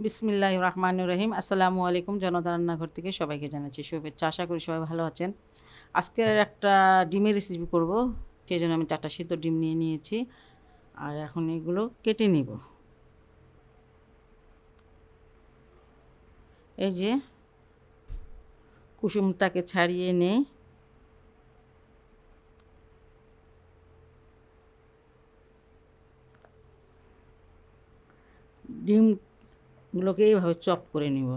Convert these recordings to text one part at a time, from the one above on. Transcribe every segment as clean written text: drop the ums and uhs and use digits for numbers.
বিসমিল্লাহির রহমানির রহিম। আসসালামু আলাইকুম। জনতার রান্নাঘর থেকে সবাইকে জানাচ্ছি শুভেচ্ছা। আশা করি সবাই ভালো আছেন। আজকের একটা ডিমের রেসিপি করব, সেই জন্য আমি 4টা সিদ্ধ ডিম নিয়ে নিয়েছি। আর এখন এগুলো কেটে নিব। এই যে কুসুমটাকে ছাড়িয়ে নেই। ডিমগুলোকে এইভাবে চপ করে নিব।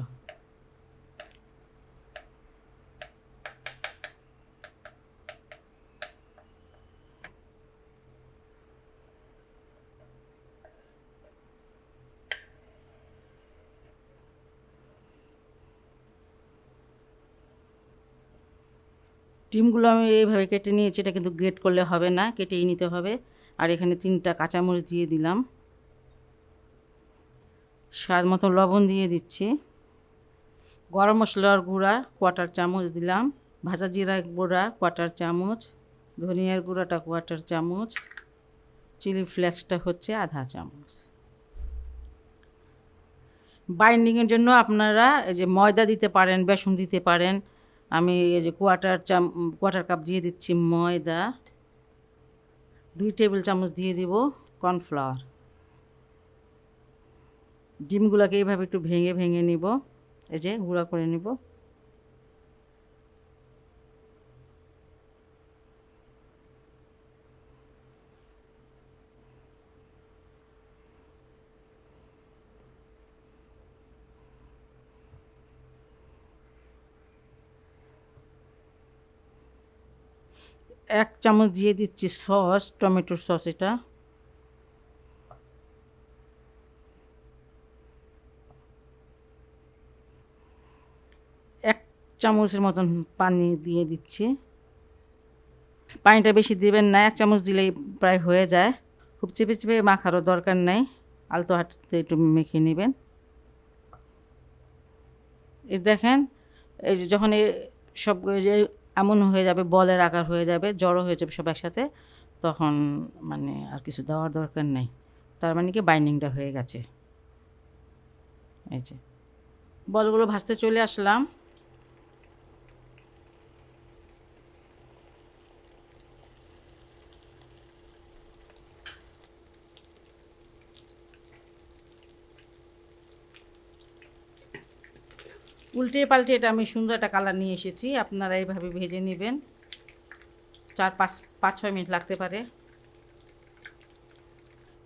ডিমগুলো আমি এইভাবে কেটে নিয়েছি। এটা কিন্তু গ্রেট করলে হবে না, কেটেই নিতে হবে। আর এখানে 3টা কাঁচামরিচ দিয়ে দিলাম। স্বাদ মতো লবণ দিয়ে দিচ্ছি। গরম মশলার গুঁড়া 1/4 চামচ দিলাম। ভাজা জিরা গুঁড়া 1/4 চামচ। ধনিয়ার গুঁড়াটা 1/4 চামচ। চিলি ফ্লেক্সটা হচ্ছে 1/2 চামচ। বাইন্ডিংয়ের জন্য আপনারা এই যে ময়দা দিতে পারেন, বেসন দিতে পারেন। আমি এই যে কোয়ার্টার কাপ দিয়ে দিচ্ছি ময়দা। 2 টেবিল চামচ দিয়ে দিব কর্নফ্লাওয়ার। ডিমগুলোকে এইভাবে একটু ভেঙে ভেঙে নিব, এই যে গুঁড়া করে নিব। এক চামচ দিয়ে দিচ্ছি সস, টমেটোর সস। এটা এক চামচের মতন পানি দিয়ে দিচ্ছি। পানিটা বেশি দিবেন না, 1 চামচ দিলেই প্রায় হয়ে যায়। খুব চেপে চেপে মাখারও দরকার নেই, আলতো হাতে একটু মেখে নেবেন। এই দেখেন, এই যে যখন সব যে এমন হয়ে যাবে, বলের আকার হয়ে যাবে, জড়ো হয়ে যাবে সব একসাথে, তখন মানে আর কিছু দেওয়ার দরকার নেই। তার মানে কি বাইন্ডিংটা হয়ে গেছে। এই যে বলগুলো ভাজতে চলে আসলাম। উল্টে পাল্টে এটা আমি সুন্দর একটা কালার নিয়ে এসেছি। আপনারা এইভাবে ভেজে নেবেন। 5-6 মিনিট লাগতে পারে।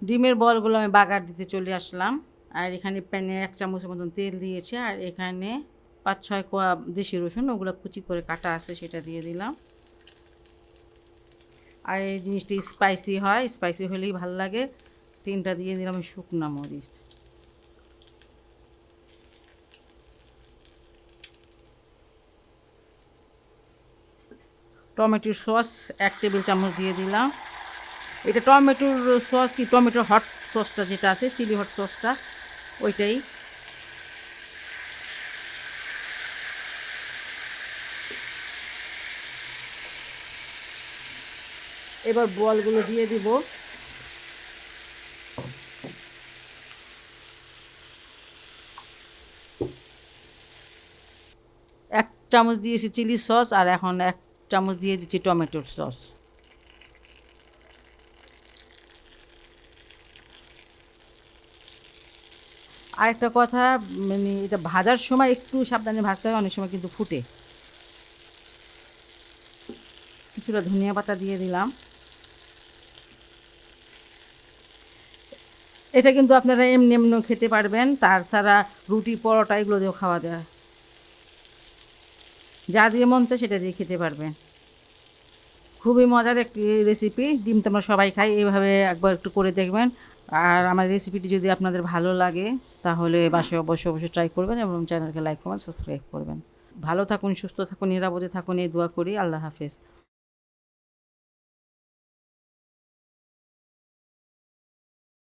ডিমের বলগুলো আমি বাগার দিতে চলে আসলাম। আর এখানে প্যানে 1 চামচের মতন তেল দিয়েছি। আর এখানে 5-6 কোয়া দেশি রসুন, ওগুলো কুচি করে কাটা আছে, সেটা দিয়ে দিলাম। আর এই জিনিসটি স্পাইসি হয়, স্পাইসি হলেই ভালো লাগে। 3টা দিয়ে দিলাম শুকনো মরিচ। টমেটোর সস 1 টেবিল চামচ দিয়ে দিলাম। এটা টমেটোর সস কি টমেটোর হট সসটা যেটা আছে, চিলি হট সসটা, ওইটাই। এবার বলগুলো দিয়ে দিব। 1 চামচ দিয়েছি চিলি সস, আর এখন 1 চামচ দিয়ে দিচ্ছি টমেটোর সস। আরেকটা কথা, মানে এটা ভাজার সময় একটু সাবধানে ভাজতে হয়, অনেক সময় কিন্তু ফুটে। কিছুটা ধনিয়া পাতা দিয়ে দিলাম। এটা কিন্তু আপনারা এমনি এমনিও খেতে পারবেন, তাছাড়া রুটি, পরোটা এগুলো দিয়েও খাওয়া যায়। যা দিয়ে মন চায় সেটা দিয়ে খেতে পারবেন। খুবই মজার একটি রেসিপি। ডিম তো আমরা সবাই খাই, এইভাবে একবার একটু করে দেখবেন। আর আমার রেসিপিটি যদি আপনাদের ভালো লাগে, তাহলে বাসায় অবশ্যই ট্রাই করবেন এবং চ্যানেলকে লাইক, কমেন্ট, সাবস্ক্রাইব করবেন। ভালো থাকুন, সুস্থ থাকুন, নিরাপদে থাকুন, এই দোয়া করি। আল্লাহ হাফেজ।